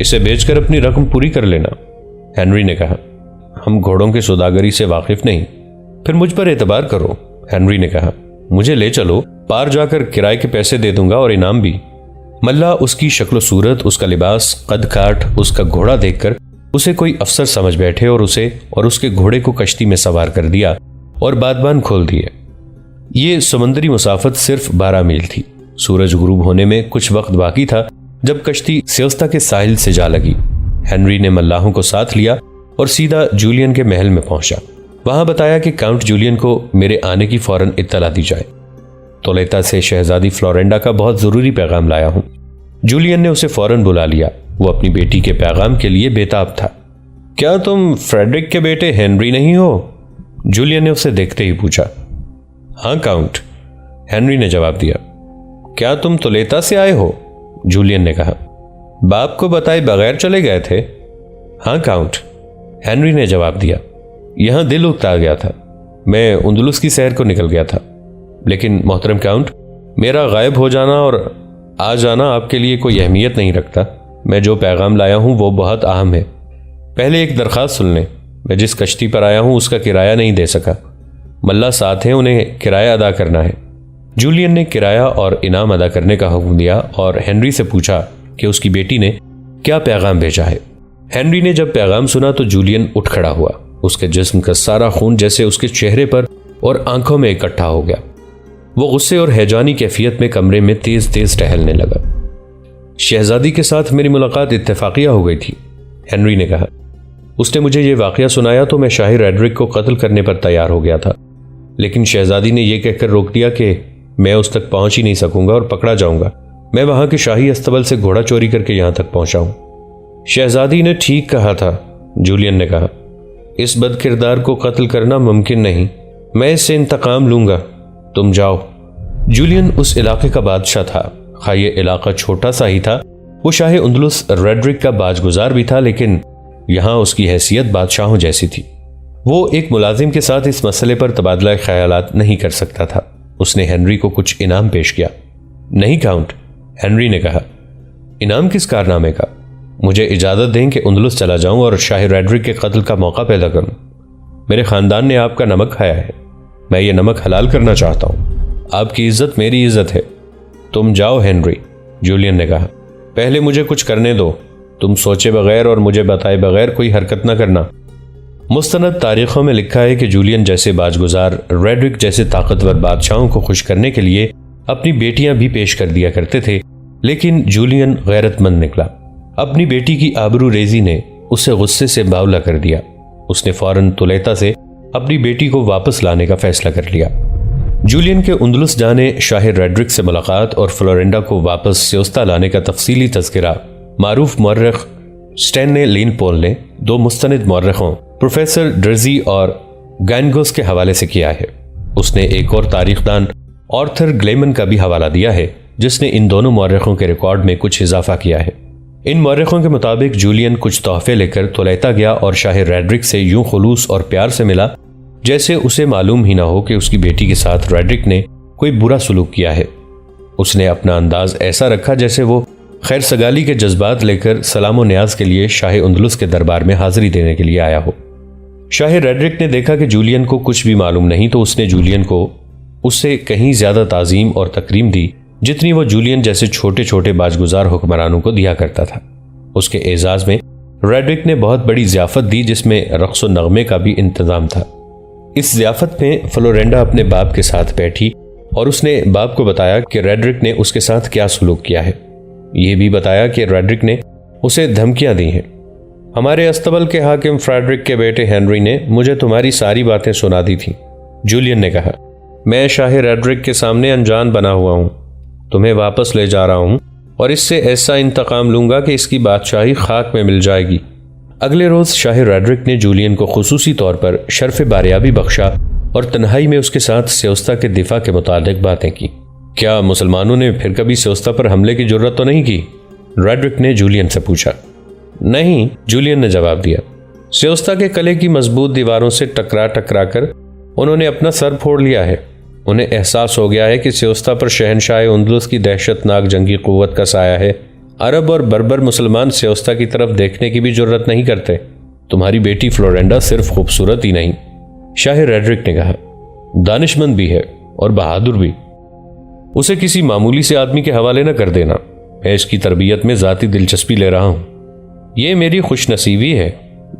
اسے بیچ کر اپنی رقم پوری کر لینا، ہنری نے کہا۔ ہم گھوڑوں کی سوداگری سے واقف نہیں۔ پھر مجھ پر اعتبار کرو، ہنری نے کہا۔ مجھے لے چلو، پار جا کر کرائے کے پیسے دے دوں گا اور انعام بھی۔ ملا اس کی شکل و صورت، اس کا لباس، قد کاٹ، اس کا گھوڑا دیکھ کر اسے کوئی افسر سمجھ بیٹھے اور اسے اور اس کے گھوڑے کو کشتی میں سوار کر دیا اور بادبان کھول دیے۔ یہ سمندری مسافت صرف 12 میل تھی۔ سورج غروب ہونے میں کچھ وقت باقی تھا جب کشتی سیوستا کے ساحل سے جا لگی۔ ہنری نے ملاحوں کو ساتھ لیا اور سیدھا جولین کے محل میں پہنچا۔ وہاں بتایا کہ کاؤنٹ جولین کو میرے آنے کی فوراً اطلاع دی جائے۔ تولیتا سے شہزادی فلورینڈا کا بہت ضروری پیغام لایا ہوں۔ جولین نے اسے فوراً بلا لیا۔ وہ اپنی بیٹی کے پیغام کے لیے بےتاب تھا۔ کیا تم فریڈرک کے بیٹے ہنری نہیں ہو؟ جولین نے اسے دیکھتے ہی پوچھا۔ ہاں کاؤنٹ، ہنری نے جواب دیا۔ کیا تم تولیتا سے آئے ہو؟ جولین نے کہا۔ باپ کو بتائے بغیر چلے گئے تھے؟ ہاں کاؤنٹ، ہنری نے جواب دیا۔ یہاں دل اکتا گیا تھا، میں اندلس کی سیر کو نکل گیا تھا۔ لیکن محترم کاؤنٹ، میرا غائب ہو جانا اور آ جانا آپ کے لیے کوئی اہمیت نہیں رکھتا۔ میں جو پیغام لایا ہوں وہ بہت اہم ہے۔ پہلے ایک درخواست سن لیں، میں جس کشتی پر آیا ہوں اس کا کرایہ نہیں دے سکا۔ ملا ساتھ ہیں، انہیں کرایہ ادا کرنا ہے۔ جولین نے کرایہ اور انعام ادا کرنے کا حکم دیا اور ہنری سے پوچھا کہ اس کی بیٹی نے کیا پیغام بھیجا ہے۔ ہنری نے جب پیغام سنا تو جولین اٹھ کھڑا ہوا۔ اس کے جسم کا سارا خون جیسے اس کے چہرے پر اور آنکھوں میں اکٹھا ہو گیا۔ وہ غصے اور ہیجانی کیفیت میں کمرے میں تیز تیز ٹہلنے لگا۔ شہزادی کے ساتھ میری ملاقات اتفاقیہ ہو گئی تھی، ہنری نے کہا۔ اس نے مجھے یہ واقعہ سنایا تو میں شاہی ریڈرک کو قتل کرنے پر تیار ہو گیا تھا، لیکن شہزادی نے یہ کہہ کر روک دیا کہ میں اس تک پہنچ ہی نہیں سکوں گا اور پکڑا جاؤں گا۔ میں وہاں کے شاہی استبل سے گھوڑا چوری کر کے یہاں تک پہنچا ہوں۔ شہزادی نے ٹھیک کہا تھا، جولین نے کہا۔ اس بد کردار کو قتل کرنا ممکن نہیں، میں اس سے انتقام لوں گا۔ تم جاؤ۔ جولین اس علاقے کا بادشاہ تھا۔ خواہ یہ علاقہ چھوٹا سا ہی تھا، وہ شاہ اندلس ریڈرک کا باج گزار بھی تھا، لیکن یہاں اس کی حیثیت بادشاہوں جیسی تھی۔ وہ ایک ملازم کے ساتھ اس مسئلے پر تبادلہ خیالات نہیں کر سکتا تھا۔ اس نے ہنری کو کچھ انعام پیش کیا۔ نہیں کاؤنٹ، ہنری نے کہا۔ انعام کس کارنامے کا؟ مجھے اجازت دیں کہ اندلس چلا جاؤں اور شاہ ریڈرک کے قتل کا موقع پیدا کروں۔ میرے خاندان نے آپ کا نمک کھایا ہے، میں یہ نمک حلال کرنا چاہتا ہوں۔ آپ کی عزت میری عزت ہے۔ تم جاؤ ہنری، جولین نے کہا۔ پہلے مجھے کچھ کرنے دو۔ تم سوچے بغیر اور مجھے بتائے بغیر کوئی حرکت نہ کرنا۔ مستند تاریخوں میں لکھا ہے کہ جولین جیسے باج گزار ریڈرک جیسے طاقتور بادشاہوں کو خوش کرنے کے لیے اپنی بیٹیاں بھی پیش کر دیا کرتے تھے، لیکن جولین غیرت مند نکلا۔ اپنی بیٹی کی آبرو ریزی نے اسے غصے سے باولا کر دیا۔ اس نے فوراً تولیتا سے اپنی بیٹی کو واپس لانے کا فیصلہ کر لیا۔ جولین کے اندلس جانے، شاہ ریڈرک سے ملاقات اور فلورینڈا کو واپس سیوستا لانے کا تفصیلی تذکرہ معروف مورخ سٹینلے لین پول نے 2 مستند مورخوں پروفیسر ڈرزی اور گینگوس کے حوالے سے کیا ہے۔ اس نے ایک اور تاریخ دان آرتھر گلیمن کا بھی حوالہ دیا ہے، جس نے ان دونوں مورخوں کے ریکارڈ میں کچھ اضافہ کیا ہے۔ ان مورخوں کے مطابق جولین کچھ تحفے لے کر تولیتا گیا اور شاہ ریڈرک سے یوں خلوص اور پیار سے ملا جیسے اسے معلوم ہی نہ ہو کہ اس کی بیٹی کے ساتھ ریڈرک نے کوئی برا سلوک کیا ہے۔ اس نے اپنا انداز ایسا رکھا جیسے وہ خیر سگالی کے جذبات لے کر سلام و نیاز کے لیے شاہ اندلس کے دربار میں حاضری دینے کے لیے آیا ہو۔ شاہ ریڈرک نے دیکھا کہ جولین کو کچھ بھی معلوم نہیں تو اس نے جولین کو اس سے کہیں زیادہ تعظیم اور تکریم دی جتنی وہ جولین جیسے چھوٹے چھوٹے باجگزار حکمرانوں کو دیا کرتا تھا۔ اس کے اعزاز میں ریڈرک نے بہت بڑی ضیافت دی جس میں رقص و نغمے کا بھی انتظام تھا۔ اس ضیافت میں فلورینڈا اپنے باپ کے ساتھ بیٹھی اور اس نے باپ کو بتایا کہ ریڈرک نے اس کے ساتھ کیا سلوک کیا ہے۔ یہ بھی بتایا کہ ریڈرک نے اسے دھمکیاں دی ہیں۔ ہمارے استبل کے حاکم فریڈرک کے بیٹے ہنری نے مجھے تمہاری ساری باتیں سنا دی تھیں، جولین نے کہا۔ میں شاہ ریڈرک کے سامنے انجان بنا ہوا ہوں، تمہیں واپس لے جا رہا ہوں اور اس سے ایسا انتقام لوں گا کہ اس کی بادشاہی خاک میں مل جائے گی۔ اگلے روز شاہ ریڈرک نے جولین کو خصوصی طور پر شرف باریابی بخشا اور تنہائی میں اس کے ساتھ سیوستا کے دفاع کے متعلق باتیں کی۔ کیا مسلمانوں نے پھر کبھی سیوستا پر حملے کی جرت تو نہیں کی؟ ریڈرک نے جولین سے پوچھا۔ نہیں، جولین نے جواب دیا۔ سیوستا کے قلعے کی مضبوط دیواروں سے ٹکرا کر انہوں نے اپنا سر پھوڑ لیا ہے۔ انہیں احساس ہو گیا ہے کہ سیوستا پر شہنشاہ اندلس کی دہشت ناک جنگی قوت کا سایہ ہے۔ عرب اور بربر مسلمان سیوستا کی طرف دیکھنے کی بھی جرت نہیں کرتے۔ تمہاری بیٹی فلورینڈا صرف خوبصورت ہی نہیں، شاہ ریڈرک نے کہا، دانش مند بھی ہے اور بہادر بھی۔ اسے کسی معمولی سے آدمی کے حوالے نہ کر دینا، میں اس کی تربیت میں ذاتی دلچسپی لے رہا ہوں۔ یہ میری خوش نصیبی ہے،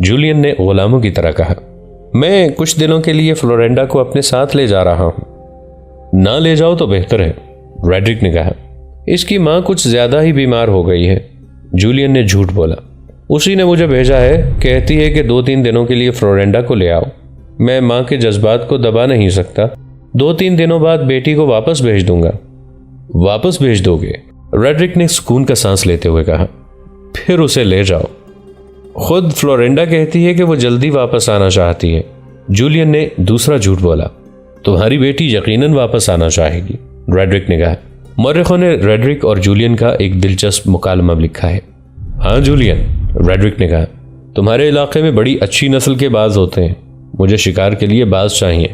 جولین نے غلاموں کی طرح کہا۔ میں کچھ دنوں کے لیے فلورینڈا کو اپنے ساتھ لے جا رہا ہوں۔ نہ لے جاؤ تو بہتر ہے، ریڈرک نے کہا۔ اس کی ماں کچھ زیادہ ہی بیمار ہو گئی ہے، جولین نے جھوٹ بولا۔ اسی نے مجھے بھیجا ہے، کہتی ہے کہ 2-3 دنوں کے لیے فلورینڈا کو لے آؤ۔ میں ماں کے جذبات کو دبا نہیں سکتا، 2-3 دنوں بعد بیٹی کو واپس بھیج دوں گا۔ واپس بھیج دو گے؟ ریڈرک نے سکون کا سانس لیتے ہوئے کہا۔ پھر اسے لے جاؤ۔ خود فلورینڈا کہتی ہے کہ وہ جلدی واپس آنا چاہتی ہے، جولین نے دوسرا جھوٹ بولا۔ تمہاری بیٹی یقیناً واپس آنا چاہے گی، ریڈرک نے کہا۔ مورخوں نے ریڈرک اور جولین کا ایک دلچسپ مکالمہ لکھا ہے۔ ہاں جولین، ریڈرک نے کہا، تمہارے علاقے میں بڑی اچھی نسل کے باز ہوتے ہیں، مجھے شکار کے لیے باز چاہیے۔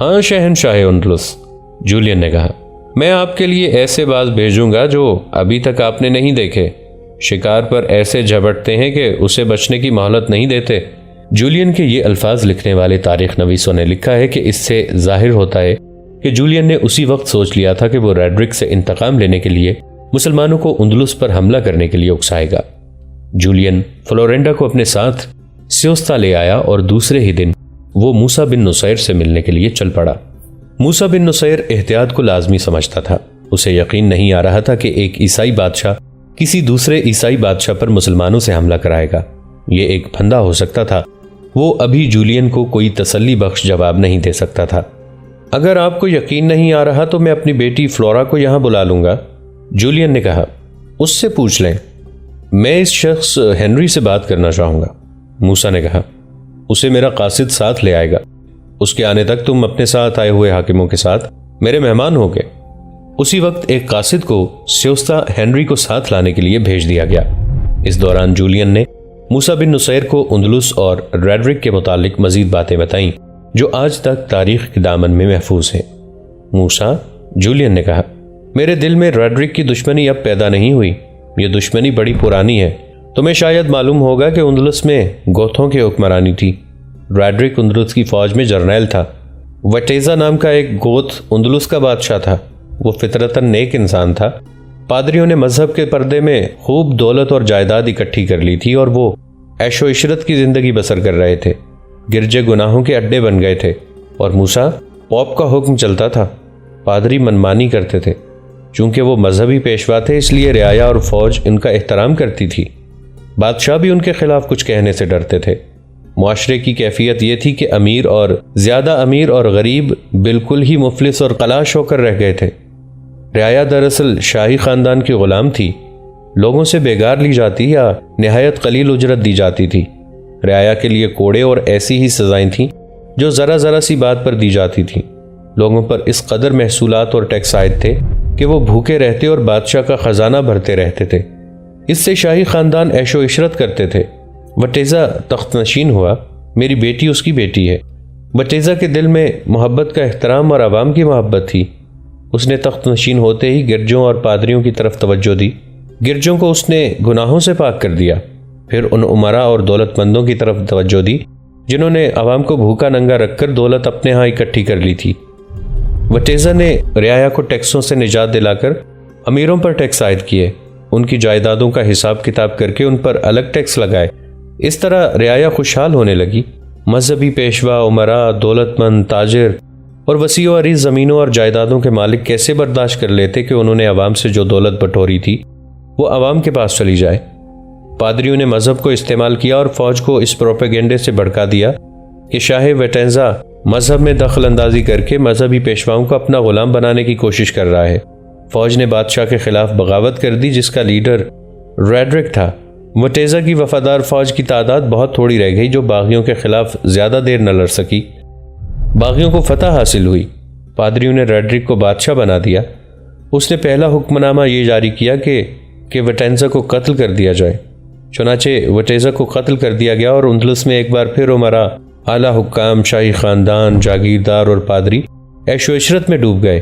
ہاں شہنشاہ اندلس، جولین نے کہا، میں آپ کے لیے ایسے باز بھیجوں گا جو ابھی تک آپ نے نہیں دیکھے، شکار پر ایسے جھپٹتے ہیں کہ اسے بچنے کی مہلت نہیں دیتے۔ جولین کے یہ الفاظ لکھنے والے تاریخ نویسوں نے لکھا ہے کہ اس سے ظاہر ہوتا ہے کہ جولین نے اسی وقت سوچ لیا تھا کہ وہ ریڈرک سے انتقام لینے کے لیے مسلمانوں کو اندلس پر حملہ کرنے کے لیے اکسائے گا۔ جولین فلورینڈا کو اپنے ساتھ سیوستا لے آیا اور دوسرے ہی دن وہ موسیٰ بن نصیر سے ملنے کے لیے چل پڑا۔ موسیٰ بن نصیر احتیاط کو لازمی سمجھتا تھا، اسے یقین نہیں آ رہا تھا کہ ایک عیسائی بادشاہ کسی دوسرے عیسائی بادشاہ پر مسلمانوں سے حملہ کرائے گا۔ یہ ایک پھندا ہو سکتا تھا، وہ ابھی جولین کو کوئی تسلی بخش جواب نہیں دے سکتا تھا۔ اگر آپ کو یقین نہیں آ رہا تو میں اپنی بیٹی فلورا کو یہاں بلا لوں گا، جولین نے کہا۔ اس سے پوچھ لیں، میں اس شخص ہنری سے بات کرنا چاہوں گا، موسیٰ نے کہا۔ اسے میرا قاصد ساتھ لے آئے گا، اس کے آنے تک تم اپنے ساتھ آئے ہوئے حاکموں کے ساتھ میرے مہمان ہو گئے۔ اسی وقت ایک قاصد کو سیوستا ہنری کو ساتھ لانے کے لیے بھیج دیا گیا۔ اس دوران جولین نے موسیٰ بن نصیر کو اندلس اور ریڈرک کے متعلق مزید باتیں بتائیں جو آج تک تاریخ کے دامن میں محفوظ ہیں۔ موسیٰ، جولین نے کہا، میرے دل میں ریڈرک کی دشمنی اب پیدا نہیں ہوئی، یہ دشمنی بڑی پرانی ہے۔ تمہیں شاید معلوم ہوگا کہ اندلس میں گوتھوں کی حکمرانی تھی۔ ریڈرک اندلس کی فوج میں جرنیل تھا۔ وٹیزا نام کا ایک گوتھ اندلس کا بادشاہ تھا، وہ فطرتاً نیک انسان تھا۔ پادریوں نے مذہب کے پردے میں خوب دولت اور جائیداد اکٹھی کر لی تھی اور وہ عیش و عشرت کی زندگی بسر کر رہے تھے۔ گرجے گناہوں کے اڈے بن گئے تھے اور موسیٰ پوپ کا حکم چلتا تھا۔ پادری منمانی کرتے تھے، چونکہ وہ مذہبی پیشوا تھے اس لیے رعایا اور فوج ان کا احترام کرتی تھی۔ بادشاہ بھی ان کے خلاف کچھ کہنے سے ڈرتے تھے۔ معاشرے کی کیفیت یہ تھی کہ امیر اور زیادہ امیر اور غریب بالکل ہی مفلس اور قلاش ہو کر رہ گئے تھے۔ رعایا دراصل شاہی خاندان کی غلام تھی، لوگوں سے بیگار لی جاتی یا نہایت قلیل اجرت دی جاتی تھی۔ رعایا کے لیے کوڑے اور ایسی ہی سزائیں تھیں جو ذرا ذرا سی بات پر دی جاتی تھیں۔ لوگوں پر اس قدر محصولات اور ٹیکس عائد تھے کہ وہ بھوکے رہتے اور بادشاہ کا خزانہ بھرتے رہتے تھے۔ اس سے شاہی خاندان عیش و عشرت کرتے تھے۔ وٹیزا تخت نشین ہوا، میری بیٹی اس کی بیٹی ہے۔ وٹیزا کے دل میں محبت کا احترام اور عوام کی محبت تھی۔ اس نے تخت نشین ہوتے ہی گرجوں اور پادریوں کی طرف توجہ دی۔ گرجوں کو اس نے گناہوں سے پاک کر دیا، پھر ان عمرا اور دولت مندوں کی طرف توجہ دی جنہوں نے عوام کو بھوکا ننگا رکھ کر دولت اپنے ہاں اکٹھی کر لی تھی۔ وٹیزا نے رعایا کو ٹیکسوں سے نجات دلا کر امیروں پر ٹیکس عائد کیے، ان کی جائیدادوں کا حساب کتاب کر کے ان پر الگ ٹیکس لگائے۔ اس طرح رعایا خوشحال ہونے لگی۔ مذہبی پیشوا، عمرا، دولت مند، تاجر اور وسیع و عریض زمینوں اور جائیدادوں کے مالک کیسے برداشت کر لیتے کہ انہوں نے عوام سے جو دولت بٹوری تھی وہ عوام کے پاس چلی جائے۔ پادریوں نے مذہب کو استعمال کیا اور فوج کو اس پروپیگنڈے سے بھڑکا دیا کہ شاہ وٹینزا مذہب میں دخل اندازی کر کے مذہبی پیشواؤں کو اپنا غلام بنانے کی کوشش کر رہا ہے۔ فوج نے بادشاہ کے خلاف بغاوت کر دی جس کا لیڈر ریڈرک تھا۔ وٹیزا کی وفادار فوج کی تعداد بہت تھوڑی رہ گئی جو باغیوں کے خلاف زیادہ دیر نہ لڑ سکی۔ باغیوں کو فتح حاصل ہوئی۔ پادریوں نے ریڈرک کو بادشاہ بنا دیا۔ اس نے پہلا حکم نامہ یہ جاری کیا کہ وٹینزا کو قتل کر دیا جائے۔ چنانچہ وٹیزا کو قتل کر دیا گیا اور اندلس میں ایک بار پھر عمرا، اعلیٰ حکام، شاہی خاندان، جاگیردار اور پادری عیش و عشرت میں ڈوب گئے۔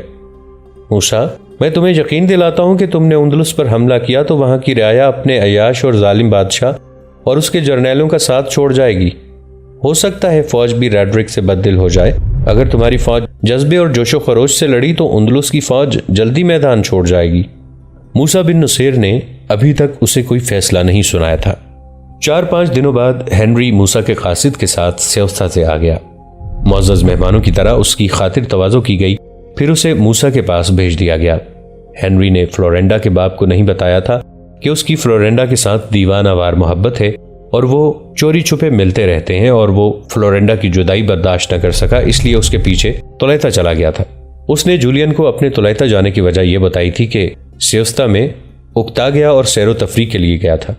موسیٰ، میں تمہیں یقین دلاتا ہوں کہ تم نے اندلس پر حملہ کیا تو وہاں کی رعایا اپنے عیاش اور ظالم بادشاہ اور اس کے جرنیلوں کا ساتھ چھوڑ جائے گی۔ ہو سکتا ہے فوج بھی ریڈرک سے بددل ہو جائے۔ اگر تمہاری فوج جذبے اور جوش و خروش سے لڑی تو اندلس کی فوج جلدی میدان چھوڑ جائے گی۔ موسیٰ بن نصیر نے ابھی تک اسے کوئی فیصلہ نہیں سنایا تھا۔ 4-5 دنوں بعد ہنری موسیٰ کے قاصد کے ساتھ سیوستا سے آ گیا۔ معزز مہمانوں کی طرح اس کی خاطر تواضع کی گئی، پھر اسے موسیٰ کے پاس بھیج دیا گیا۔ ہنری نے فلورینڈا کے باپ کو نہیں بتایا تھا کہ اس کی فلورینڈا کے ساتھ دیوانہ وار محبت ہے اور وہ چوری چھپے ملتے رہتے ہیں، اور وہ فلورینڈا کی جدائی برداشت نہ کر سکا، اس لیے اس کے پیچھے تولیتا چلا گیا تھا۔ اس نے جولین کو اپنے تولیتا جانے کی وجہ یہ بتائی تھی کہ سیوستا میں اکتا گیا اور سیر و تفریح کے لیے گیا تھا۔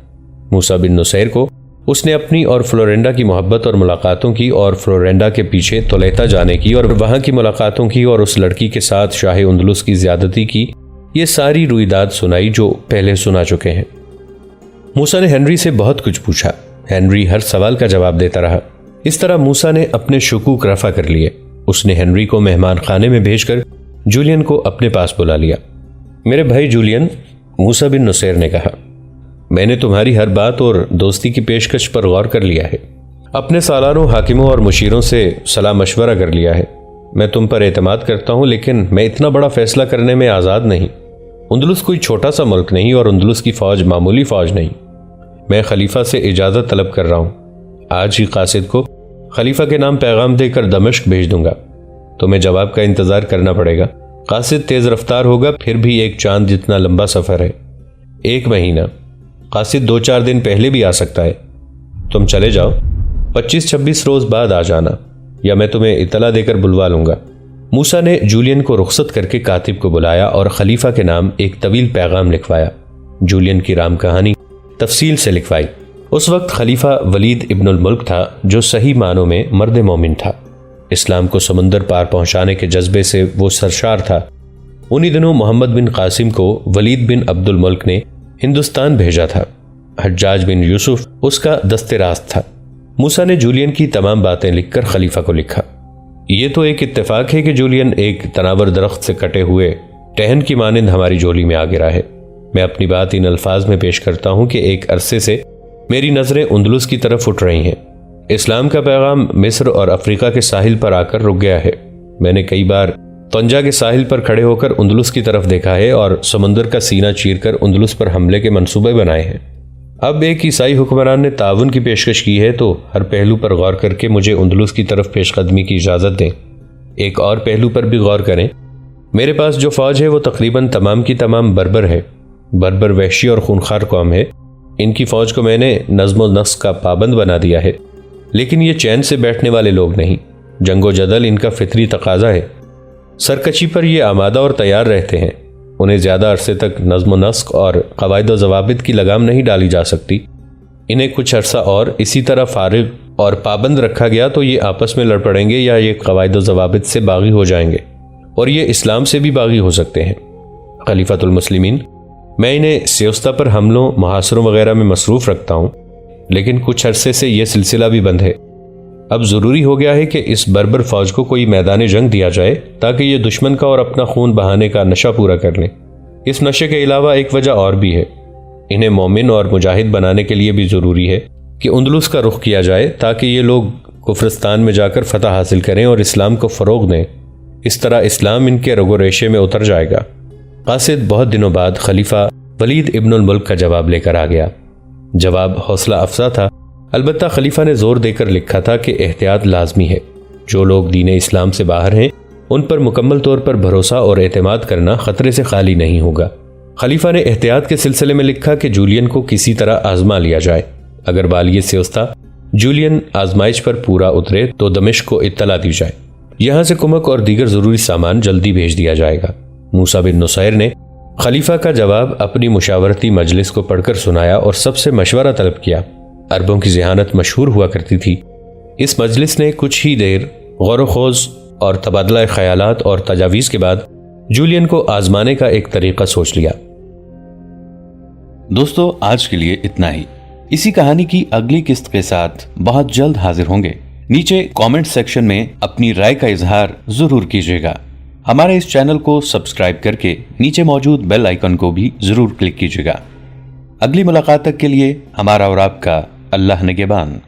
موسیٰ بن نصیر کو اس نے اپنی اور فلورینڈا کی محبت اور ملاقاتوں کی، اور فلورینڈا کے پیچھے تولیتا جانے کی، اور وہاں کی ملاقاتوں کی، اور اس لڑکی کے ساتھ شاہ اندلس کی زیادتی کی، یہ ساری رویداد سنائی جو پہلے سنا چکے ہیں۔ موسیٰ نے ہنری سے بہت کچھ پوچھا۔ ہنری ہر سوال کا جواب دیتا رہا۔ اس طرح موسیٰ نے اپنے شکوک رفع کر لیے۔ اس نے ہنری کو مہمان خانے میں بھیج کر جولین کو اپنے پاس بلا لیا۔ میرے بھائی جولین، موسیٰ بن نصیر نے کہا، میں نے تمہاری ہر بات اور دوستی کی پیشکش پر غور کر لیا ہے۔ اپنے سالاروں، حاکموں اور مشیروں سے صلاح مشورہ کر لیا ہے۔ میں تم پر اعتماد کرتا ہوں، لیکن میں اتنا بڑا فیصلہ کرنے میں آزاد نہیں۔ اندلس کوئی چھوٹا سا ملک نہیں، اور اندلس کی فوج معمولی فوج نہیں۔ میں خلیفہ سے اجازت طلب کر رہا ہوں۔ آج ہی قاصد کو خلیفہ کے نام پیغام دے کر دمشق بھیج دوں گا۔ تمہیں جواب کا انتظار کرنا پڑے گا۔ قاصد تیز رفتار ہوگا، پھر بھی ایک چاند جتنا لمبا سفر ہے۔ 1 مہینہ، قاصد 2-4 دن پہلے بھی آ سکتا ہے۔ تم چلے جاؤ، 25-26 روز بعد آ جانا، یا میں تمہیں اطلاع دے کر بلوا لوں گا۔ موسیٰ نے جولین کو رخصت کر کے کاتب کو بلایا اور خلیفہ کے نام ایک طویل پیغام لکھوایا۔ جولین کی رام کہانی تفصیل سے لکھوائی۔ اس وقت خلیفہ ولید ابن الملک تھا، جو صحیح معنوں میں مرد مومن تھا۔ اسلام کو سمندر پار پہنچانے کے جذبے سے وہ سرشار تھا۔ انہی دنوں محمد بن قاسم کو ولید بن عبد الملک نے ہندوستان بھیجا تھا۔ حجاج بن یوسف اس کا دست راست تھا۔ موسیٰ نے جولین کی تمام باتیں لکھ کر خلیفہ کو لکھا۔ یہ تو ایک اتفاق ہے کہ جولین ایک تناور درخت سے کٹے ہوئے ٹہن کی مانند ہماری جولی میں آ گرا ہے۔ میں اپنی بات ان الفاظ میں پیش کرتا ہوں کہ ایک عرصے سے میری نظریں اندلس کی طرف اٹھ رہی ہیں۔ اسلام کا پیغام مصر اور افریقہ کے ساحل پر آ کر رک گیا ہے۔ میں نے کئی بار طنجہ کے ساحل پر کھڑے ہو کر اندلس کی طرف دیکھا ہے اور سمندر کا سینہ چیر کر اندلس پر حملے کے منصوبے بنائے ہیں۔ اب ایک عیسائی حکمران نے تعاون کی پیشکش کی ہے، تو ہر پہلو پر غور کر کے مجھے اندلس کی طرف پیش قدمی کی اجازت دیں۔ ایک اور پہلو پر بھی غور کریں۔ میرے پاس جو فوج ہے وہ تقریباً تمام کی تمام بربر ہے۔ بربر وحشی اور خونخوار قوم ہے۔ ان کی فوج کو میں نے نظم و نسق کا پابند بنا دیا ہے، لیکن یہ چین سے بیٹھنے والے لوگ نہیں۔ جنگ و جدل ان کا فطری تقاضا ہے۔ سرکشی پر یہ آمادہ اور تیار رہتے ہیں۔ انہیں زیادہ عرصے تک نظم و نسق اور قواعد و ضوابط کی لگام نہیں ڈالی جا سکتی۔ انہیں کچھ عرصہ اور اسی طرح فارغ اور پابند رکھا گیا تو یہ آپس میں لڑ پڑیں گے، یا یہ قواعد و ضوابط سے باغی ہو جائیں گے، اور یہ اسلام سے بھی باغی ہو سکتے ہیں۔ خلیفۃ المسلمین، میں انہیں سیوستا پر حملوں، محاصروں وغیرہ میں مصروف رکھتا ہوں، لیکن کچھ عرصے سے یہ سلسلہ بھی بند ہے۔ اب ضروری ہو گیا ہے کہ اس بربر فوج کو کوئی میدان جنگ دیا جائے تاکہ یہ دشمن کا اور اپنا خون بہانے کا نشہ پورا کر لیں۔ اس نشے کے علاوہ ایک وجہ اور بھی ہے۔ انہیں مومن اور مجاہد بنانے کے لیے بھی ضروری ہے کہ اندلس کا رخ کیا جائے تاکہ یہ لوگ کفرستان میں جا کر فتح حاصل کریں اور اسلام کو فروغ دیں۔ اس طرح اسلام ان کے رگ و ریشے میں اتر جائے گا۔ قاصد بہت دنوں بعد خلیفہ ولید ابن الملک کا جواب لے کر آ گیا۔ جواب حوصلہ افزا تھا، البتہ خلیفہ نے زور دے کر لکھا تھا کہ احتیاط لازمی ہے۔ جو لوگ دین اسلام سے باہر ہیں ان پر مکمل طور پر بھروسہ اور اعتماد کرنا خطرے سے خالی نہیں ہوگا۔ خلیفہ نے احتیاط کے سلسلے میں لکھا کہ جولین کو کسی طرح آزما لیا جائے۔ اگر والی سیوستا جولین آزمائش پر پورا اترے تو دمشق کو اطلاع دی جائے۔ یہاں سے کمک اور دیگر ضروری سامان جلدی بھیج دیا جائے گا۔ موسیٰ بن نصیر نے خلیفہ کا جواب اپنی مشاورتی مجلس کو پڑھ کر سنایا اور سب سے مشورہ طلب کیا۔ عربوں کی ذہانت مشہور ہوا کرتی تھی۔ اس مجلس نے کچھ ہی دیر غور و خوض اور تبادلہ خیالات اور تجاویز کے بعد جولین کو آزمانے کا ایک طریقہ سوچ لیا۔ دوستو، آج کے لیے اتنا ہی۔ اسی کہانی کی اگلی قسط کے ساتھ بہت جلد حاضر ہوں گے۔ نیچے کامنٹ سیکشن میں اپنی رائے کا اظہار ضرور کیجیے گا۔ ہمارے اس چینل کو سبسکرائب کر کے نیچے موجود بیل آئیکن کو بھی ضرور کلک کیجیے گا۔ اگلی ملاقات تک کے لیے ہمارا اور آپ کا اللہ نگہبان۔